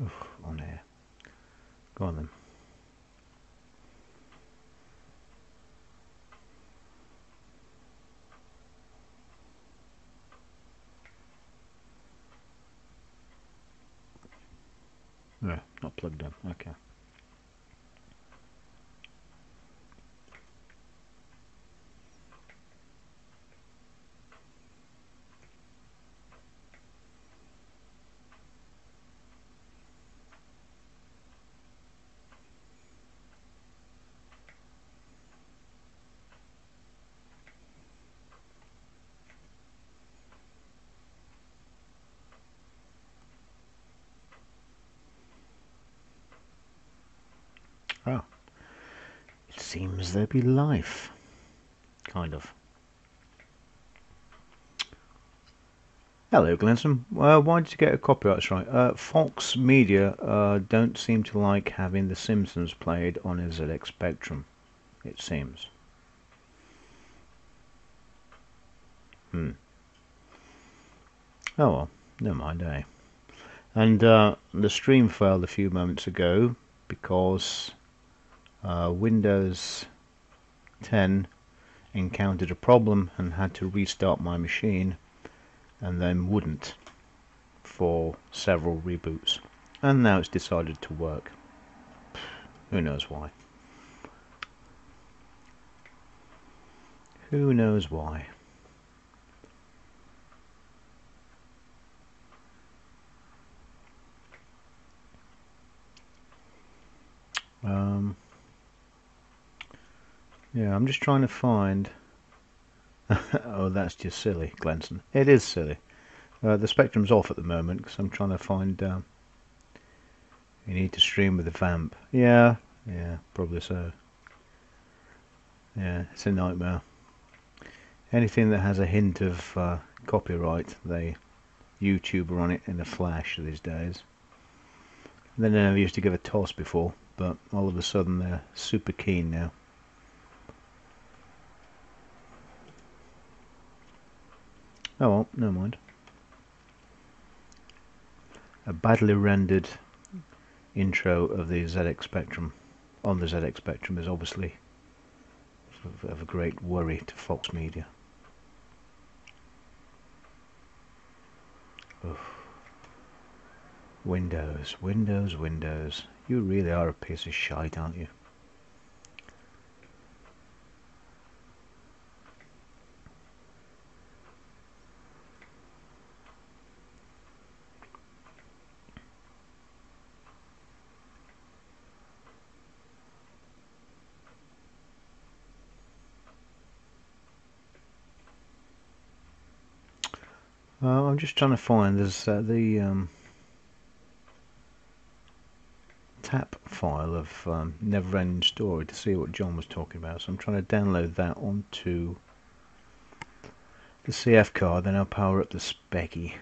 Oof, on here. Go on then. No, not plugged in. Okay. Oh, it seems there be life. Kind of. Hello, Glenson. Why did you get a copyright strike? Fox Media don't seem to like having The Simpsons played on a ZX Spectrum, it seems. Oh well, never mind, eh? And the stream failed a few moments ago because Windows 10 encountered a problem and had to restart my machine, and then wouldn't for several reboots, and now it's decided to work. Who knows why? Who knows why? Yeah, I'm just trying to find. Oh, that's just silly, Glenson. It is silly. The Spectrum's off at the moment because I'm trying to find. You need to stream with the vamp. Yeah, probably so. Yeah, it's a nightmare. Anything that has a hint of copyright, they YouTube are on it in a flash these days. They never used to give a toss before, but all of a sudden they're super keen now. Oh well, never mind. A badly rendered intro of the ZX Spectrum on the ZX Spectrum is obviously of a great worry to Fox Media. Oof. Windows, Windows, Windows. You really are a piece of shite, aren't you? I'm just trying to find the tap file of Neverending Story to see what John was talking about. So I'm trying to download that onto the CF card, then I'll power up the Specky.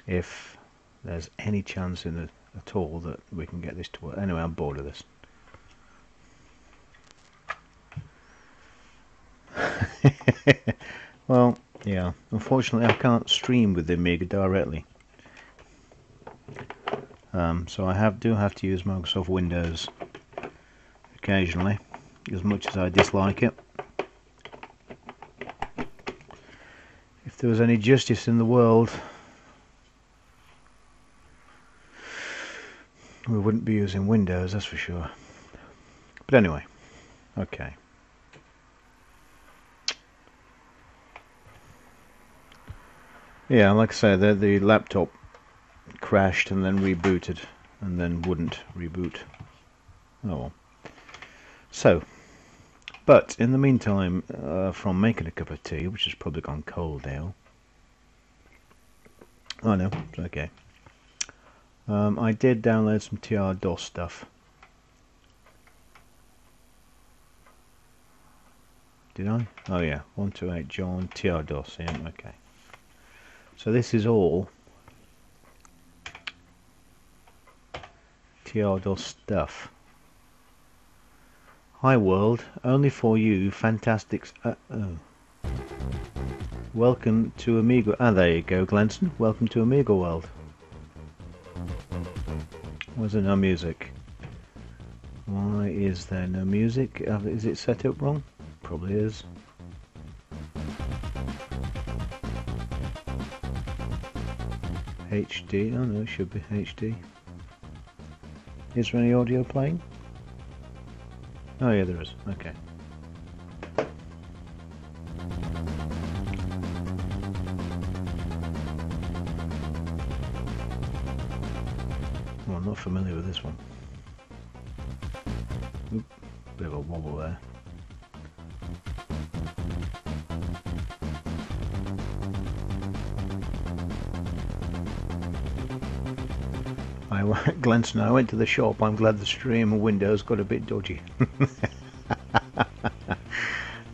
If there's any chance in it at all that we can get this to work. Anyway, I'm bored of this. Well, yeah, unfortunately I can't stream with the Amiga directly. So I do have to use Microsoft Windows occasionally, as much as I dislike it. If there was any justice in the world, we wouldn't be using Windows, that's for sure. But anyway, okay. Yeah, like I say, the laptop crashed and then rebooted and then wouldn't reboot. Oh well. So, but in the meantime, from making a cup of tea, which has probably gone cold now. Oh no, it's okay. I did download some TR-DOS stuff. Did I? Oh yeah, 128 John TR-DOS. Yeah, okay. So this is all TR-DOS stuff. Hi world, only for you, fantastic. Welcome to Amiga. Ah, there you go, Glenson. Welcome to Amiga World. Where's there no music? Why is there no music? Is it set up wrong? Probably is. HD? Oh no, it should be HD. Is there any audio playing? Oh yeah, there is. Okay. Well, I'm not familiar with this one. Oop, bit of a wobble there. Glenson, I went to the shop. I'm glad the stream Windows got a bit dodgy.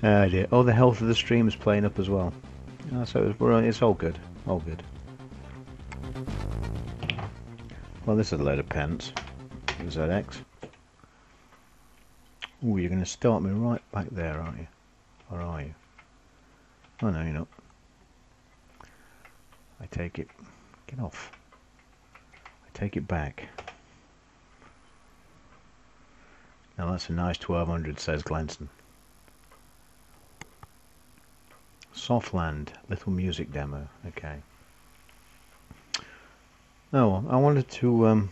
Oh dear. Oh, the health of the stream is playing up as well. Oh, so it's all good. All good. Well, this is a load of pence. ZX. Oh, you're going to start me right back there, aren't you? Or are you? Oh no, you're not. I take it. Get off. Take it back. Now that's a nice 1200, says Glenson. Softland, little music demo. Okay. Oh, I wanted to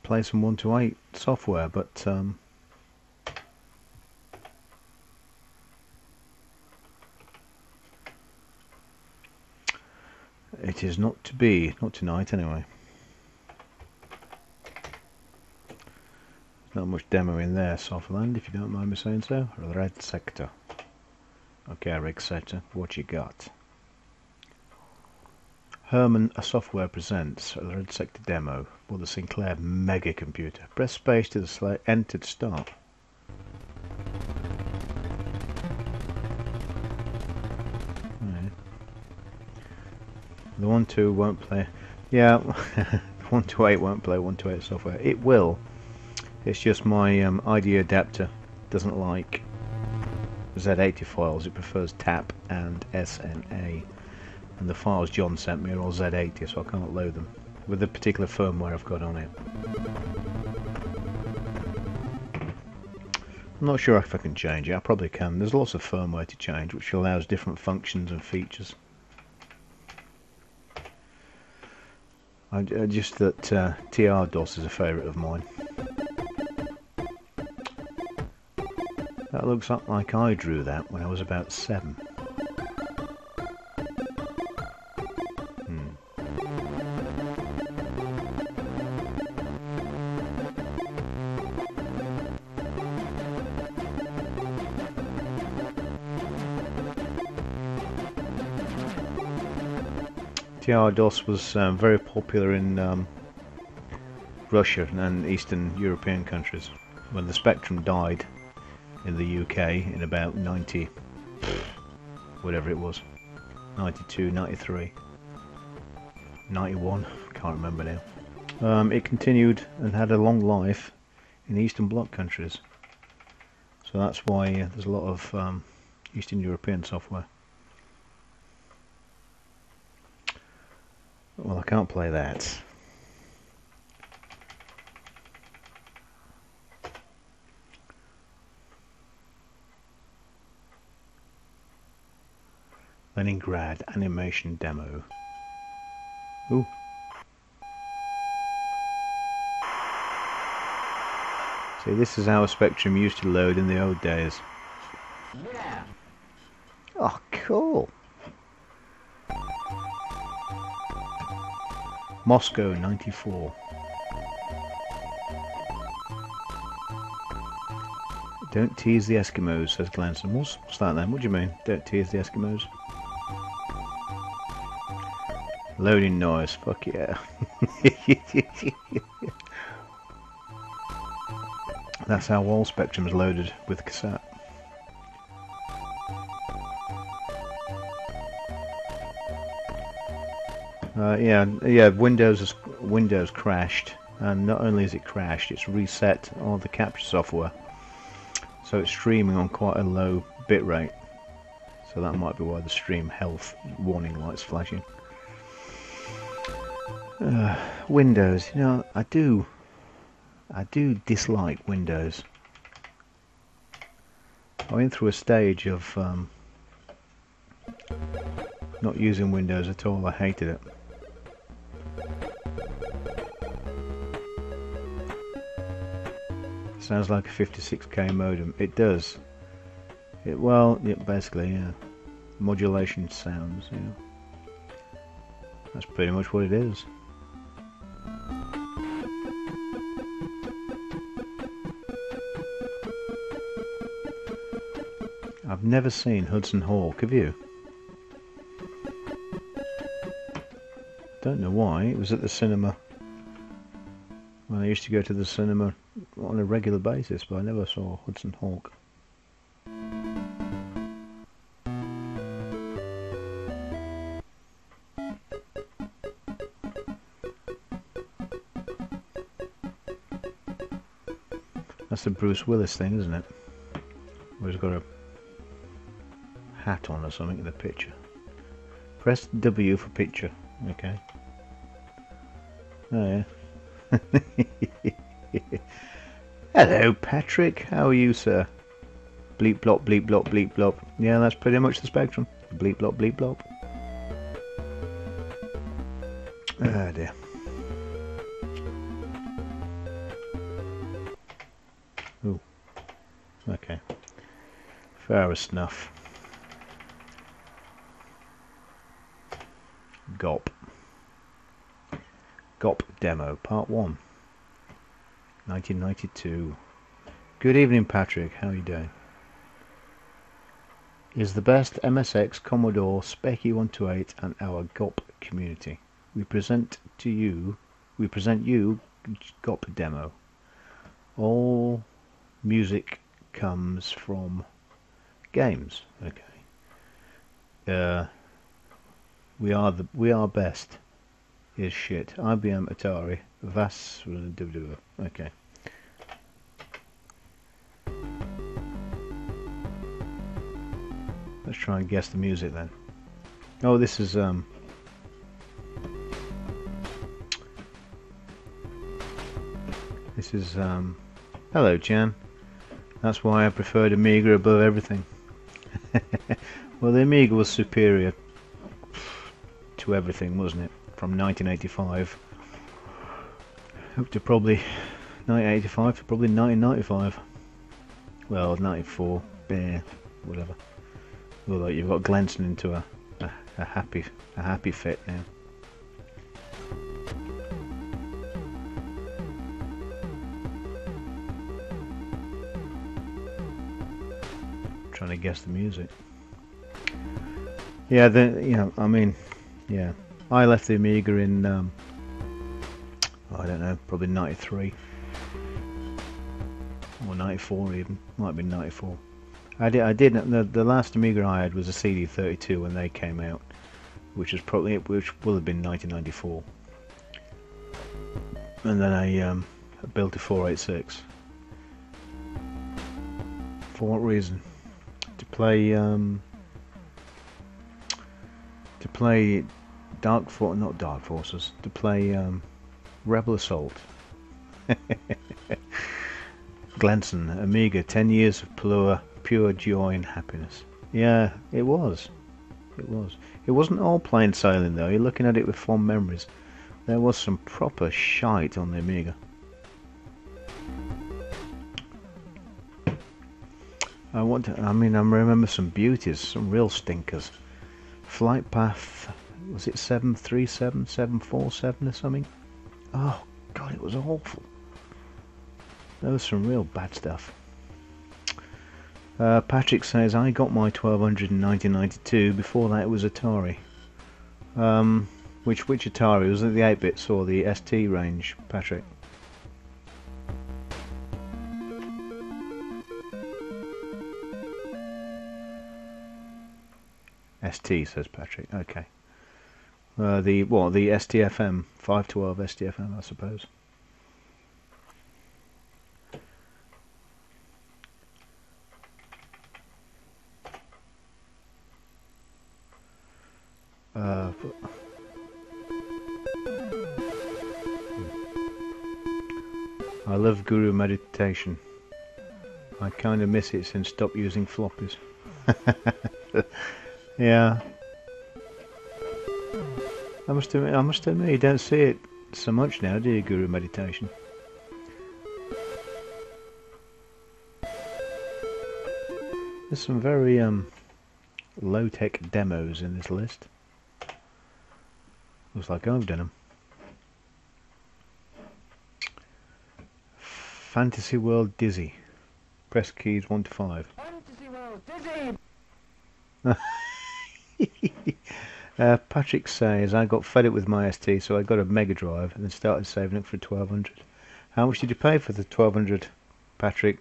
play some 128 software, but it is not to be. Not tonight, anyway. Not much demo in there, Softland, if you don't mind me saying so. Red Sector. Okay, Red Sector, what you got? Herman A Software presents a Red Sector demo for the Sinclair Mega Computer. Press space to the enter to start. Right. The 1.2 won't play. Yeah, 128 won't play 128 software. It will. It's just my ID adapter doesn't like Z80 files. It prefers TAP and SNA, and the files John sent me are all Z80, so I can't load them with the particular firmware I've got on it. I'm not sure if I can change it. I probably can. There's lots of firmware to change, which allows different functions and features. Just that TR-DOS is a favourite of mine. That looks like I drew that when I was about 7. TR-DOS was very popular in Russia and Eastern European countries. When the Spectrum died in the UK in about 90, whatever it was, 92, 93, 91, can't remember now. It continued and had a long life in Eastern Bloc countries. So that's why there's a lot of Eastern European software. Well, I can't play that. Leningrad animation demo. Ooh. See, this is how a Spectrum used to load in the old days. Yeah. Oh, cool. Moscow 94. Don't tease the Eskimos, says Glenson. What's that then? What do you mean? Don't tease the Eskimos? Loading noise, fuck yeah. That's how all Spectrum's loaded with cassette. Yeah. Windows crashed, and not only is it crashed, it's reset all the capture software, so it's streaming on quite a low bit rate. So that might be why the stream health warning light's flashing. Windows, you know, I do dislike Windows. I went through a stage of not using Windows at all. I hated it. Sounds like a 56k modem. It does. Well, yeah, basically, yeah. Modulation sounds, yeah. That's pretty much what it is. I've never seen Hudson Hawk, have you? Don't know why. It was at the cinema. Well, I used to go to the cinema on a regular basis, but I never saw Hudson Hawk. That's the Bruce Willis thing, isn't it? Where he's got a hat on or something in the picture. Press W for picture. Okay. Oh yeah. Hello, Patrick. How are you, sir? Bleep blop, bleep blop, bleep blop. Yeah, that's pretty much the spectrum. Bleep blop, bleep blop. Oh dear. Ooh. Okay. Fair enough. GOP. GOP demo, part 1. 1992. Good evening, Patrick. How are you doing? Is the best MSX, Commodore, Speccy 128 and our GOP community. We present you GOP demo. All music comes from games. Okay. We are best. Is shit. IBM, Atari, VAS. Okay. Let's try and guess the music then. Oh, this is hello, Jan. That's why I preferred Amiga above everything. Well, the Amiga was superior to everything, wasn't it? From 1985 up to probably 1985 to probably 1995. Well, 94, yeah, whatever. Although you've got glancing into a happy fit now. Trying to guess the music. Yeah, I mean, yeah. I left the Amiga in, I don't know, probably 93. Or 94 even. Might have been 94. The last Amiga I had was a CD32 when they came out. Which will have been 1994. And then I built a 486. For what reason? To play not Dark Forces, to play Rebel Assault. Glenson, Amiga, 10 years of pure joy and happiness. Yeah, it was. It was. It wasn't all plain sailing though. You're looking at it with fond memories. There was some proper shite on the Amiga. I remember some beauties, some real stinkers. Flight Path, was it 737, 747 or something? Oh god, it was awful. There was some real bad stuff. Patrick says, I got my 1200 in 1992, before that it was Atari. Which Atari? Was it the 8-bits or the ST range, Patrick? ST, says Patrick. Okay. The STFM, 512 STFM, I suppose. I love Guru Meditation. I kind of miss it since stopped using floppies. Yeah. I must admit, you don't see it so much now, do you, Guru Meditation? There's some very low-tech demos in this list. Looks like I've done them. Fantasy World Dizzy. Press keys 1 to 5. Fantasy World Dizzy! Patrick says, I got fed up with my ST, so I got a Mega Drive and then started saving up for 1200. How much did you pay for the 1200, Patrick?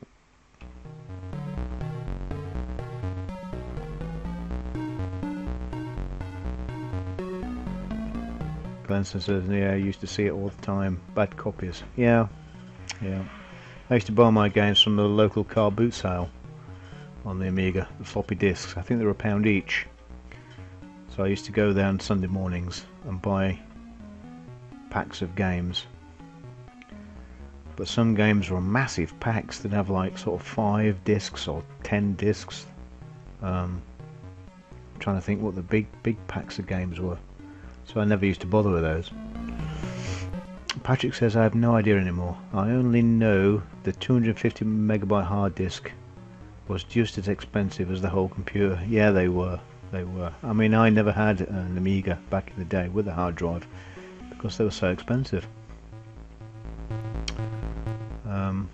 Glenson says, yeah, I used to see it all the time. Bad copies. Yeah. I used to buy my games from the local car boot sale on the Amiga, the floppy disks. I think they were £1 each. So I used to go there on Sunday mornings and buy packs of games. But some games were massive packs that have like sort of 5 discs or 10 discs. I'm trying to think what the big packs of games were. So I never used to bother with those. Patrick says, I have no idea anymore. I only know the 250 megabyte hard disk was just as expensive as the whole computer. Yeah, they were. I mean, I never had an Amiga back in the day with a hard drive because they were so expensive. I'm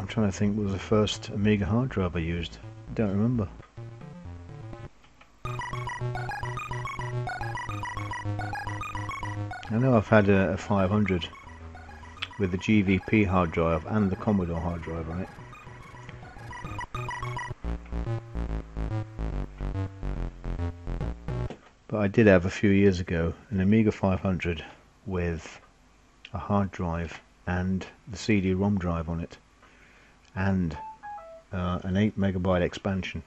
trying to think what was the first Amiga hard drive I used. Don't remember. I know I've had a 500 with the GVP hard drive and the Commodore hard drive on it. But I did have a few years ago an Amiga 500 with a hard drive and the CD-ROM drive on it and an 8 megabyte expansion.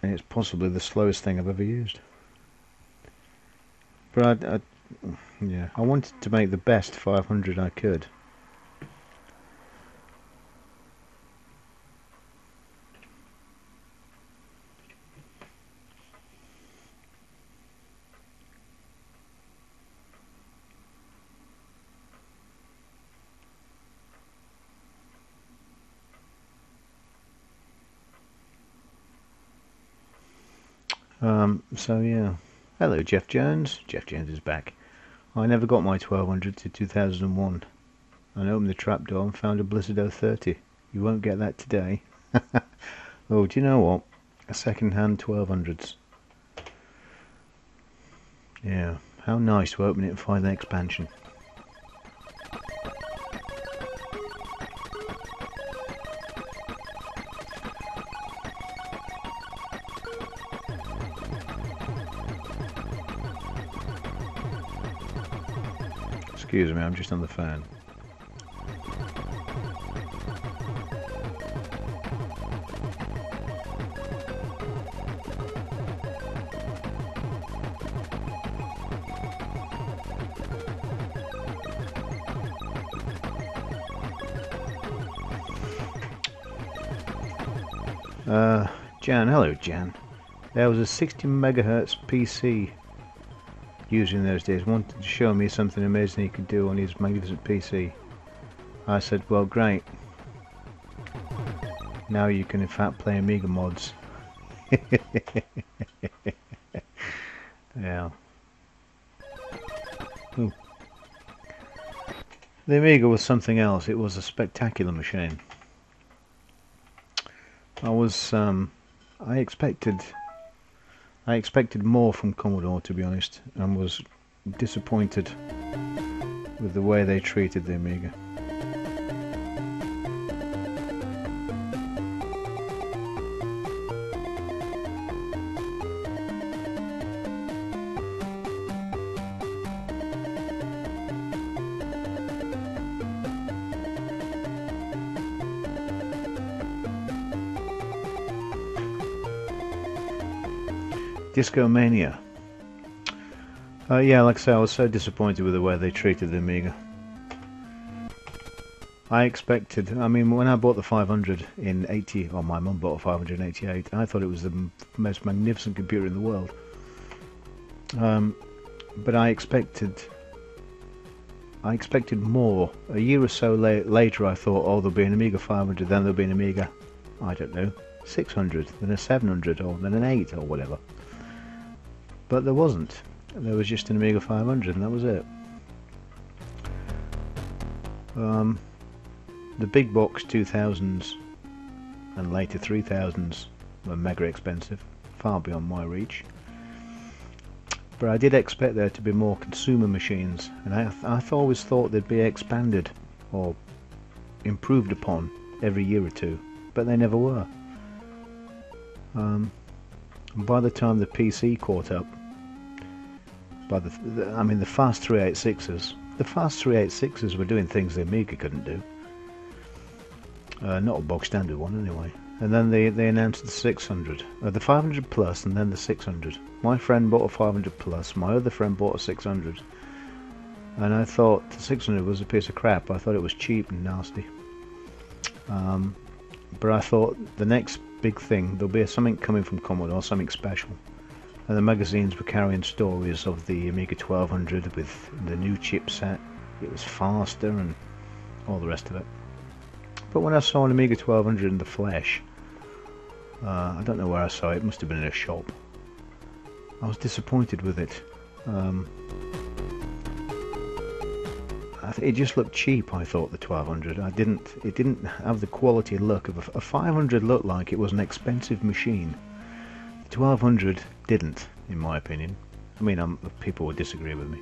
And it's possibly the slowest thing I've ever used. But I wanted to make the best 500 I could. So yeah. Hello, Jeff Jones. Jeff Jones is back. I never got my 1200 to 2001. I opened the trapdoor and found a Blizzard 030. You won't get that today. Oh, do you know what? A second-hand 1200s. Yeah, how nice to open it and find the expansion. Excuse me, I'm just on the phone. Jan, hello Jan. There was a 60 megahertz PC user in those days, wanted to show me something amazing he could do on his magnificent PC. I said, well, great. Now you can in fact play Amiga mods. Yeah. Ooh. The Amiga was something else. It was a spectacular machine. I expected more from Commodore, to be honest, and was disappointed with the way they treated the Amiga. Disco Mania. Yeah, like I say, I was so disappointed with the way they treated the Amiga. I expected, I mean, when I bought the 500 in 80, or my mum bought a 500 in 88, I thought it was the most magnificent computer in the world. But I expected more. A year or so later I thought, oh, there'll be an Amiga 500, then there'll be an Amiga, I don't know, 600, then a 700, or then an 8, or whatever. But there wasn't. There was just an Amiga 500, and that was it. The big box 2000s and later 3000s were mega expensive, far beyond my reach. But I did expect there to be more consumer machines, and I always thought they'd be expanded or improved upon every year or two, but they never were. By the time the PC caught up, I mean the fast 386s, the fast 386s were doing things the Amiga couldn't do. Not a bog standard one anyway. And then they announced the 600, the 500 plus, and then the 600. My friend bought a 500 plus, my other friend bought a 600, and I thought the 600 was a piece of crap. I thought it was cheap and nasty. But I thought the next big thing, there'll be something coming from Commodore, something special. And the magazines were carrying stories of the Amiga 1200 with the new chipset. It was faster and all the rest of it. But when I saw an Amiga 1200 in the flesh, I don't know where I saw it, it must have been in a shop, I was disappointed with it. It just looked cheap, I thought, the 1200. It didn't have the quality look of a 500 looked like it was an expensive machine. The 1200 didn't, in my opinion. I mean, people would disagree with me.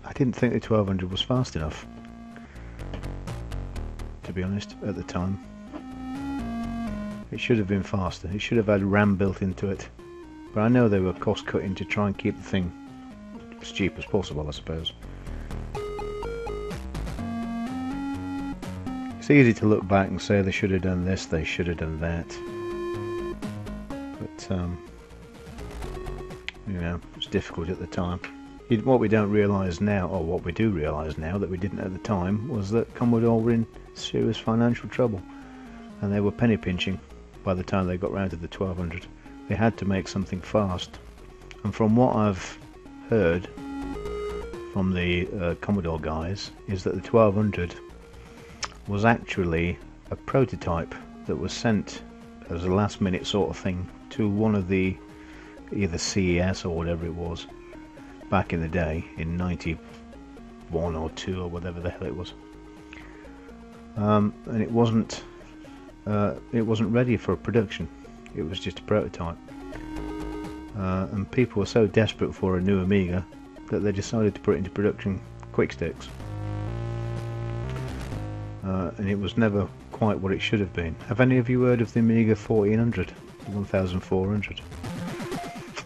I didn't think the 1200 was fast enough, to be honest, at the time. It should have been faster. It should have had RAM built into it. But I know they were cost cutting to try and keep the thing as cheap as possible, I suppose. It's easy to look back and say they should have done this, they should have done that. But, you know, it's difficult at the time. What we don't realise now, or what we do realise now that we didn't at the time, was that Commodore were in serious financial trouble, and they were penny pinching by the time they got round to the 1200. They had to make something fast, and from what I've heard from the Commodore guys is that the 1200 was actually a prototype that was sent as a last minute sort of thing to one of the either CES or whatever it was back in the day in 91 or 2 or whatever the hell it was, and it wasn't ready for production. It was just a prototype, and people were so desperate for a new Amiga that they decided to put it into production quick sticks, and it was never quite what it should have been. Have any of you heard of the Amiga 1400, the 1400?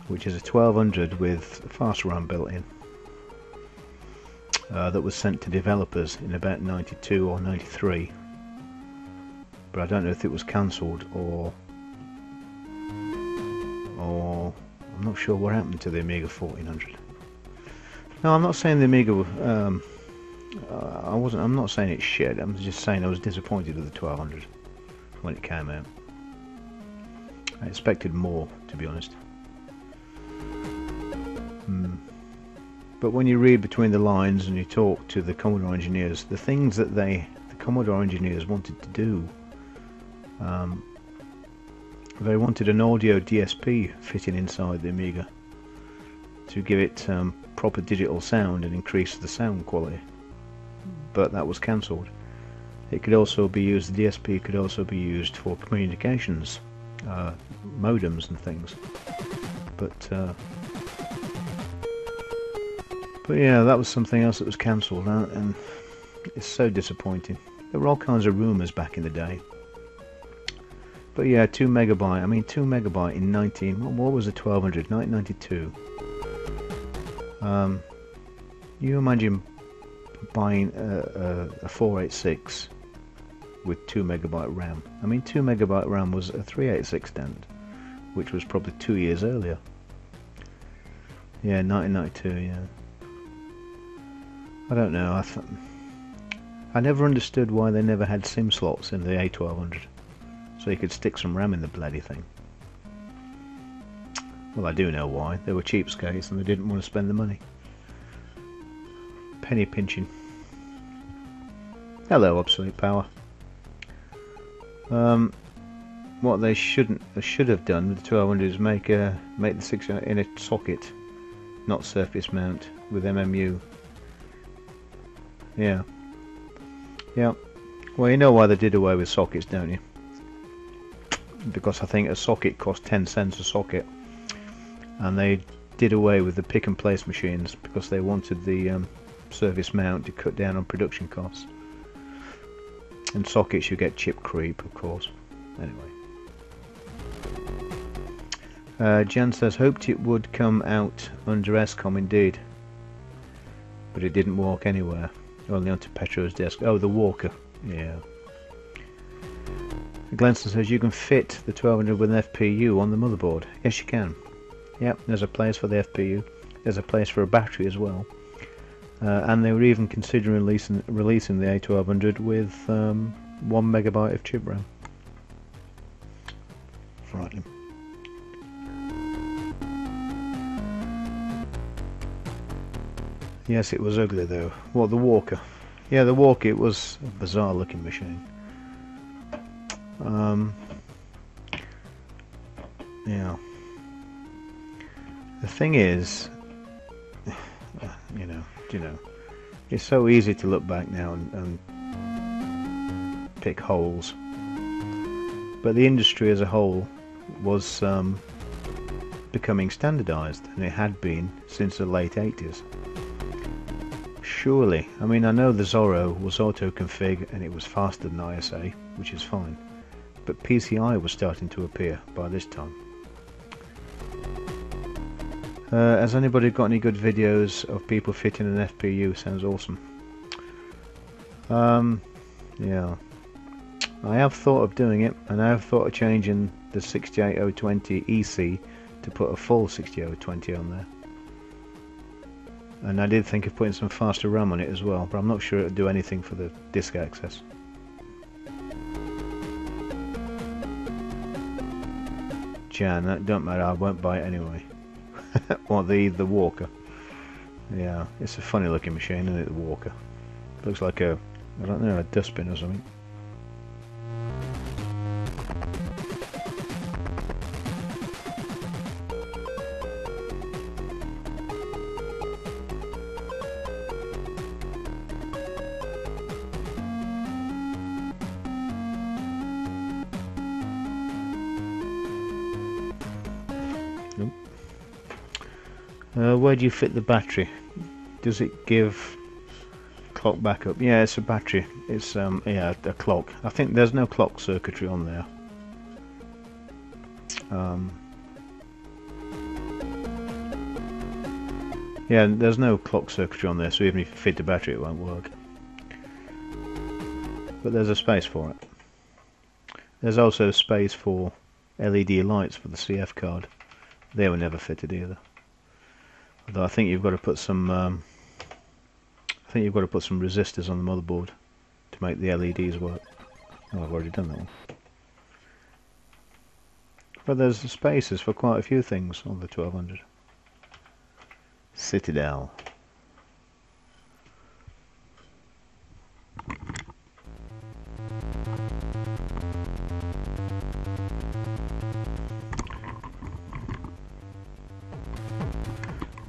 Which is a 1200 with fast RAM built in, that was sent to developers in about 92 or 93, but I don't know if it was cancelled or I'm not sure what happened to the Amiga 1400. No, I'm not saying the Amiga I'm not saying it's shit, I'm just saying I was disappointed with the 1200 when it came out. I expected more, to be honest. But when you read between the lines and you talk to the Commodore engineers, the things that the Commodore engineers wanted to do, they wanted an audio DSP fitting inside the Amiga to give it proper digital sound and increase the sound quality, but that was cancelled. It could also be used, the DSP could also be used for communications, modems and things, but yeah, that was something else that was cancelled, and it's so disappointing. There were all kinds of rumours back in the day. But yeah, 2 megabyte, I mean 2 megabyte in what was the 1200, 1992. You imagine buying a 486 with 2 megabyte RAM. I mean 2 megabyte RAM was a 386 standard. which was probably 2 years earlier. Yeah, 1992, yeah. I don't know, I never understood why they never had SIM slots in the A1200, so you could stick some RAM in the bloody thing. Well, I do know why. They were cheapskates and they didn't want to spend the money. Penny pinching. Hello, Obsolete Power. What they should have done with the 1200 is make the 600 in a socket, not surface mount with MMU. Yeah. Yeah. Well, you know why they did away with sockets, don't you? Because I think a socket cost 10 cents a socket, and they did away with the pick and place machines because they wanted the surface mount to cut down on production costs. And sockets, you get chip creep, of course. Anyway. Jan says, hoped it would come out under SCOM indeed. But it didn't walk anywhere. Only onto Petro's desk. Oh, the Walker. Yeah. Glenson says, you can fit the 1200 with an FPU on the motherboard. Yes, you can. Yep, there's a place for the FPU. There's a place for a battery as well. And they were even considering releasing the A1200 with 1 megabyte of chip RAM. Frightening. Yes, it was ugly though. What, the Walker? Yeah, the Walker, it was a bizarre looking machine. Yeah. The thing is, you know, it's so easy to look back now and pick holes. But the industry as a whole was becoming standardized, and it had been since the late 80s. Surely, I mean, I know the Zorro was auto-config and it was faster than ISA, which is fine, but PCI was starting to appear by this time. Has anybody got any good videos of people fitting an FPU? Sounds awesome. Yeah, I have thought of doing it, and I have thought of changing the 68020 EC to put a full 68020 on there. And I did think of putting some faster RAM on it as well, but I'm not sure it would do anything for the disk access. Jan, that don't matter, I won't buy it anyway. Or the Walker. Yeah, it's a funny looking machine, isn't it, the Walker? Looks like a, I don't know, a dustbin or something. Where do you fit the battery? Does it give clock backup? Yeah, it's a battery. It's yeah, a clock. I think there's no clock circuitry on there. Yeah, there's no clock circuitry on there, so even if you fit the battery it won't work. But there's a space for it. There's also space for LED lights for the CF card. They were never fitted either. Although I think you've got to put some resistors on the motherboard to make the LEDs work. Oh, I've already done that one. But there's spaces for quite a few things on the 1200. Citadel.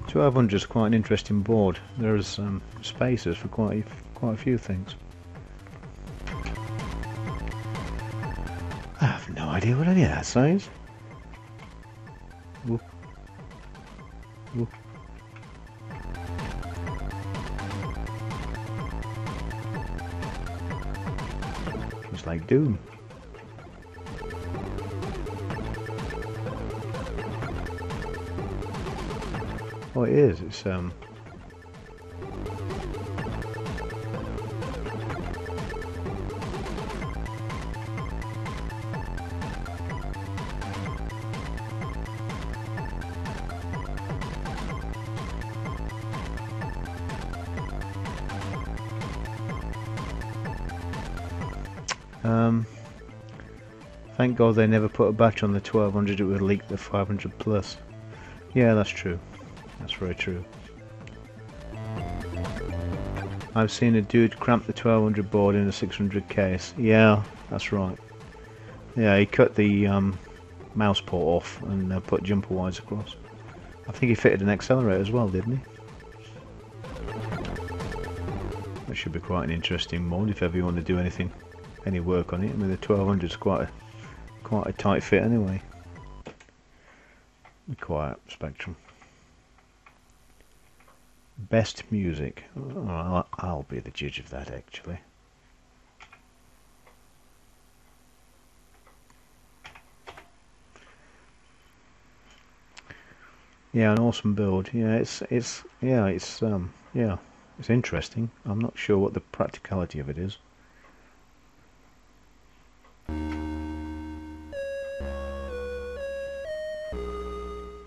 .1200 is quite an interesting board. There's spaces for quite a few things. I have no idea what any of that says. Ooh. Ooh. It's like Doom. Oh, it is. It's Thank God they never put a batch on the 1200, it would leak the 500 plus. Yeah, that's true. That's very true. I've seen a dude cramp the 1200 board in a 600 case. Yeah, that's right. Yeah, he cut the mouse port off and put jumper wires across. I think he fitted an accelerator as well, didn't he? That should be quite an interesting mod if ever you want to do anything, any work on it. I mean, the 1200 is quite a tight fit anyway. Quiet Spectrum. Best music. Oh, I'll be the judge of that, actually. Yeah, an awesome build. Yeah, it's interesting. I'm not sure what the practicality of it is.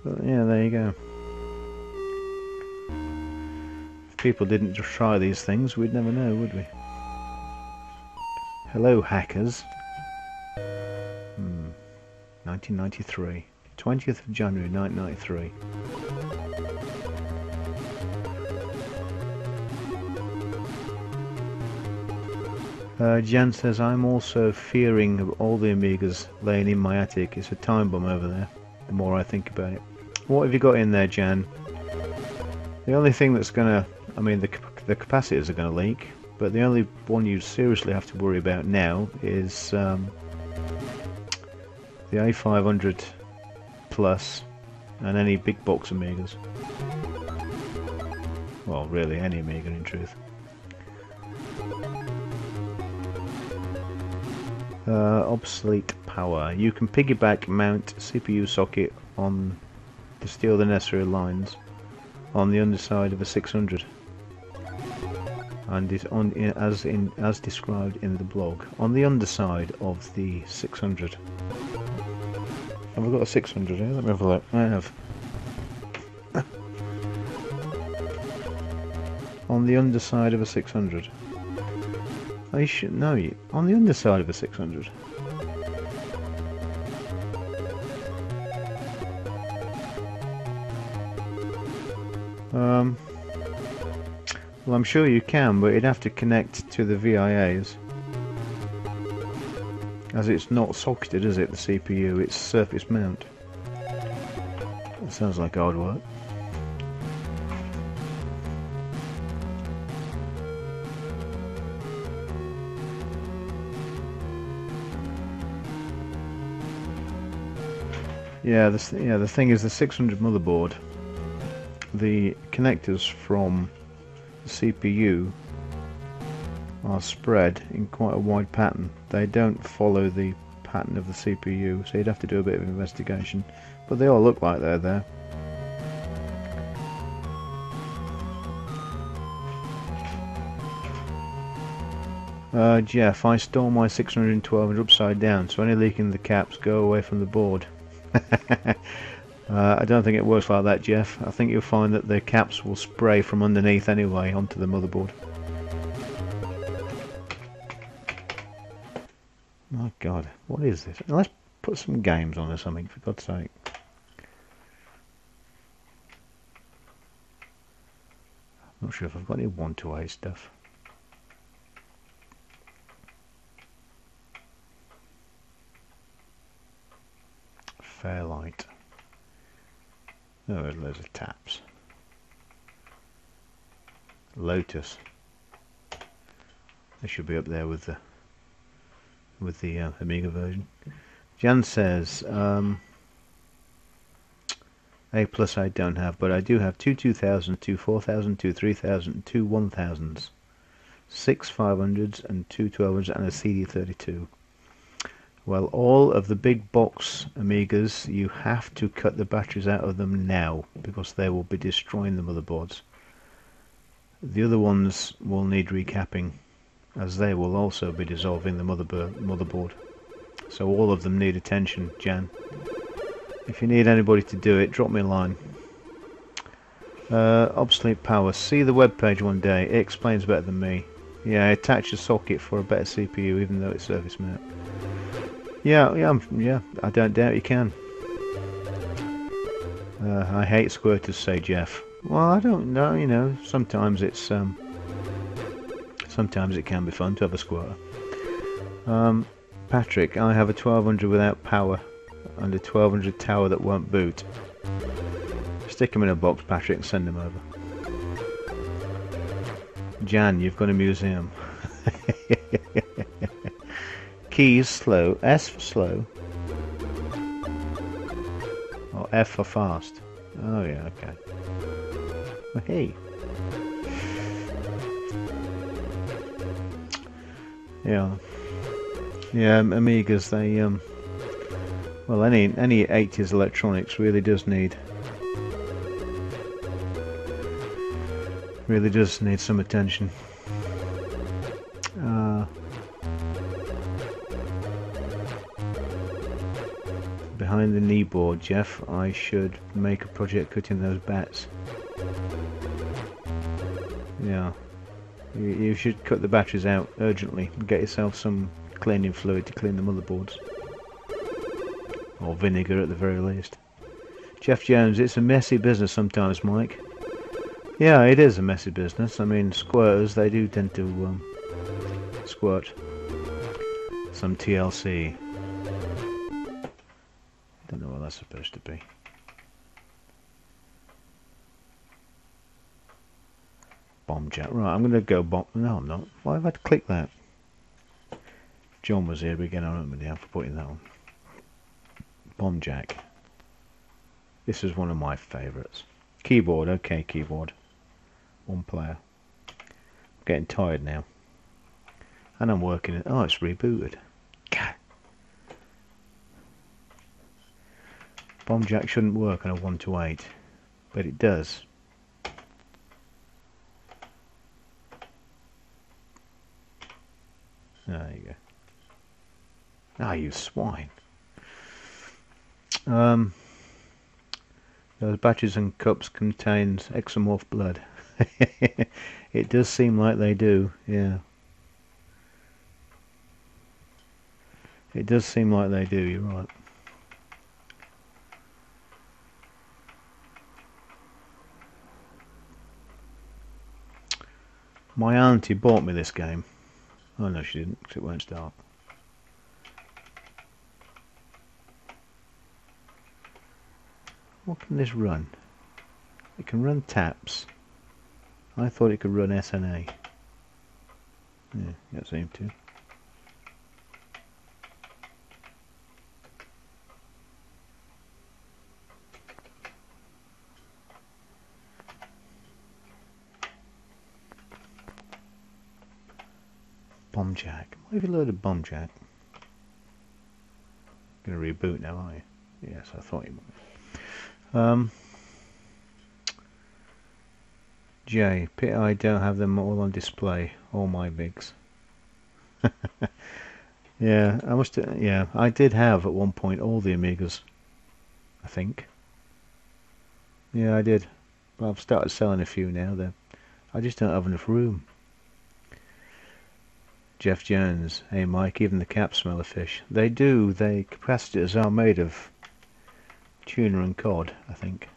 But yeah, there you go. If people didn't just try these things, we'd never know, would we? Hello, hackers. 1993. 20th of January 1993. Jan says, I'm also fearing of all the Amigas laying in my attic. It's a time bomb over there, the more I think about it. What have you got in there, Jan? The only thing that's gonna... I mean, the capacitors are gonna leak, but the only one you seriously have to worry about now is the A500 Plus and any big box Amigas. Well, really, any Amiga in truth. Obsolete power. You can piggyback mount CPU socket on to steal the necessary lines on the underside of a 600, and is on as described in the blog. On the underside of the 600. Have I got a 600 here? Let me have a look. I have. On the underside of a 600. I should know you. On the underside of a 600. Well, I'm sure you can, but you'd have to connect to the VIAs. As it's not socketed, is it, the CPU? It's surface mount. That sounds like hard work. Yeah, the thing is, the 600 motherboard, the connectors from the CPU are spread in quite a wide pattern. They don't follow the pattern of the CPU, so you'd have to do a bit of investigation. But they all look like they're there. Jeff, I stole my 612 upside down, so any leak in the caps go away from the board. I don't think it works like that, Jeff. I think you'll find that the caps will spray from underneath anyway onto the motherboard. My God, what is this? Let's put some games on or something, for God's sake. I'm not sure if I've got any 128 stuff. Fairlight. Oh, there's loads of taps. Lotus. They should be up there with the Amiga version. Jan says, A plus I don't have, but I do have two 2000s, two 4000, two 3000, two 1000s, 6 500s and two 1200s and a CD32. Well, all of the big box Amigas, you have to cut the batteries out of them now, because they will be destroying the motherboards. The other ones will need recapping, as they will also be dissolving the motherboard. So all of them need attention, Jan. If you need anybody to do it, drop me a line. Obsolete power. See the webpage one day. It explains better than me. Yeah, attach a socket for a better CPU, even though it's service mount. Yeah, I don't doubt you can. I hate squirters, say Jeff. Well, I don't know, you know, sometimes it can be fun to have a squirter. Patrick, I have a 1200 without power and a 1200 tower that won't boot. Stick them in a box, Patrick, and send them over. Jan, you've got a museum. Keys slow, S for slow, or F for fast. Oh yeah, okay. Well, hey. Yeah, Amigas. They well, any 80s electronics really does need some attention. Behind the kneeboard, Jeff, I should make a project cutting those bats. Yeah, you should cut the batteries out urgently and get yourself some cleaning fluid to clean the motherboards. Or vinegar at the very least. Jeff Jones, it's a messy business sometimes, Mike. Yeah, it is a messy business. I mean, squirters, they do tend to squirt some TLC. Don't know what that's supposed to be. Bomb jack. Right, I'm going to go bomb. No, I'm not. Why have I had to click that? John was here again. I remember now for putting that on. Bomb jack. This is one of my favourites. Keyboard. Okay, keyboard. One player. I'm getting tired now. And I'm working it. Oh, it's rebooted. God. Bomb jack shouldn't work on a 1 to 8, but it does. There you go. Ah, you swine. Those batches and cups contains exomorph blood. It does seem like they do, yeah. It does seem like they do, you're right. My auntie bought me this game. Oh no, she didn't, because it won't start. What can this run? It can run taps. I thought it could run SNA. Yeah, it seemed to. Bomb jack. Why have you loaded bomb jack? Gonna reboot now, are you? Yes, I thought you might. Jay, pity I don't have them all on display. All my bigs. Yeah, yeah, I did have at one point all the Amigas. I think. Yeah, I did. But I've started selling a few now. Then I just don't have enough room. Jeff Jones, hey Mike, even the caps smell of fish. They do. They capacitors are made of tuna and cod, I think.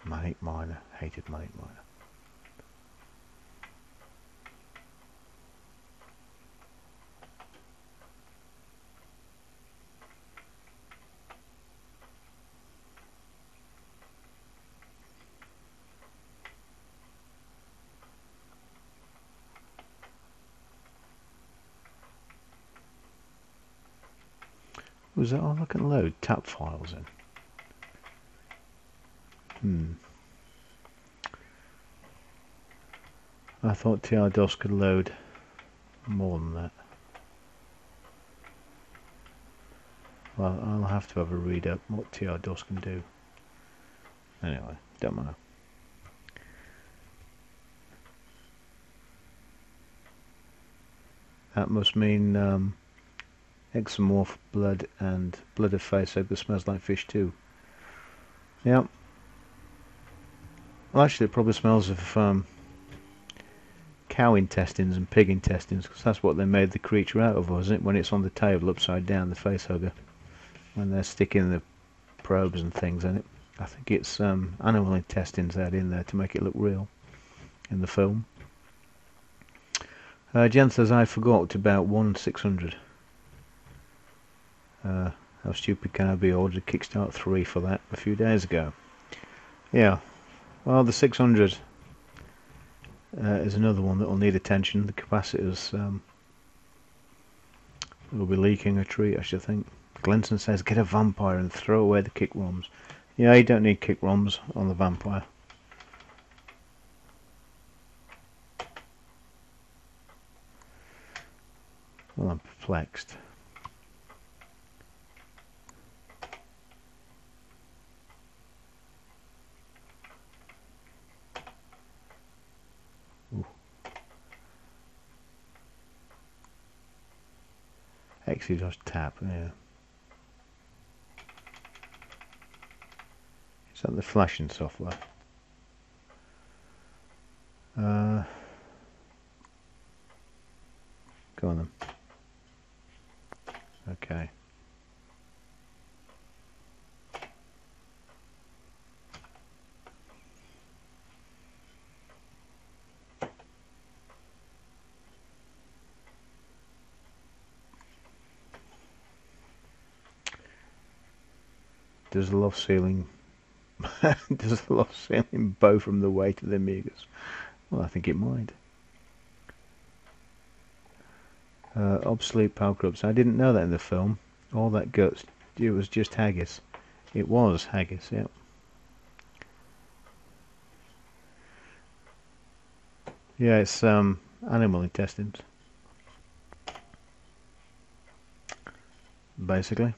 Manic Miner, hated Manic Miner. Was that? Oh, I can load tap files in. I thought TR-DOS could load more than that. Well, I'll have to have a read up what TR-DOS can do. Anyway, don't matter. That must mean exomorph blood and blood of facehugger smells like fish too. Yep. Well, actually, it probably smells of cow intestines and pig intestines, because that's what they made the creature out of, wasn't it? When it's on the table upside down, the facehugger, when they're sticking the probes and things in it. I think it's animal intestines they had in there to make it look real in the film. Jen says, I forgot about 1/600. How stupid can I be? Ordered Kickstart 3 for that a few days ago. Yeah, well, the 600 is another one that will need attention. The capacitors will be leaking a treat, I should think. Glenson says, get a vampire and throw away the kick ROMs. Yeah, you don't need kick ROMs on the vampire. Well, I'm perplexed. Exodus tap, yeah. Is that the flashing software? Go on then. Okay. Does the loft ceiling does the loft ceiling bow from the weight of the Amigas? Well, I think it might. Obsolete power corrupts. I didn't know that in the film. All that guts. It was just haggis. It was haggis, yeah. Yeah, it's animal intestines, basically.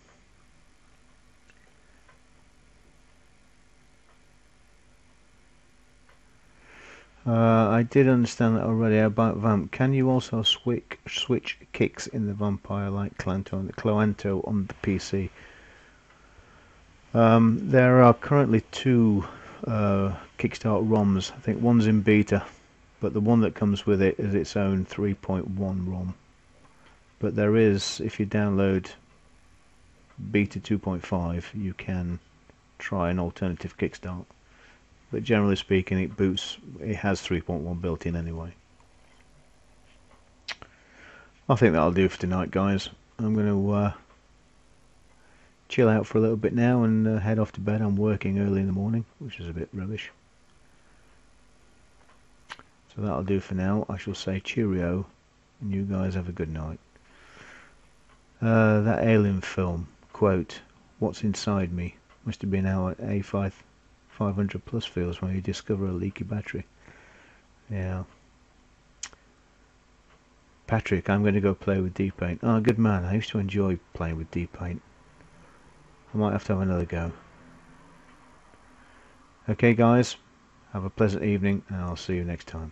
I did understand that already about Vamp. Can you also switch kicks in the Vampire like Cloanto on the PC? There are currently two Kickstart ROMs. I think one's in beta, but the one that comes with it is its own 3.1 ROM. But there is, if you download beta 2.5, you can try an alternative Kickstart. But generally speaking, it has 3.1 built in anyway. I think that'll do for tonight, guys. I'm going to chill out for a little bit now and head off to bed. I'm working early in the morning, which is a bit rubbish. So that'll do for now. I shall say cheerio, and you guys have a good night. That Alien film, quote, what's inside me, must have been our A500 plus feels when you discover a leaky battery. Yeah. Patrick, I'm going to go play with D-Paint. Oh, good man. I used to enjoy playing with D-Paint. I might have to have another go. Okay, guys. Have a pleasant evening, and I'll see you next time.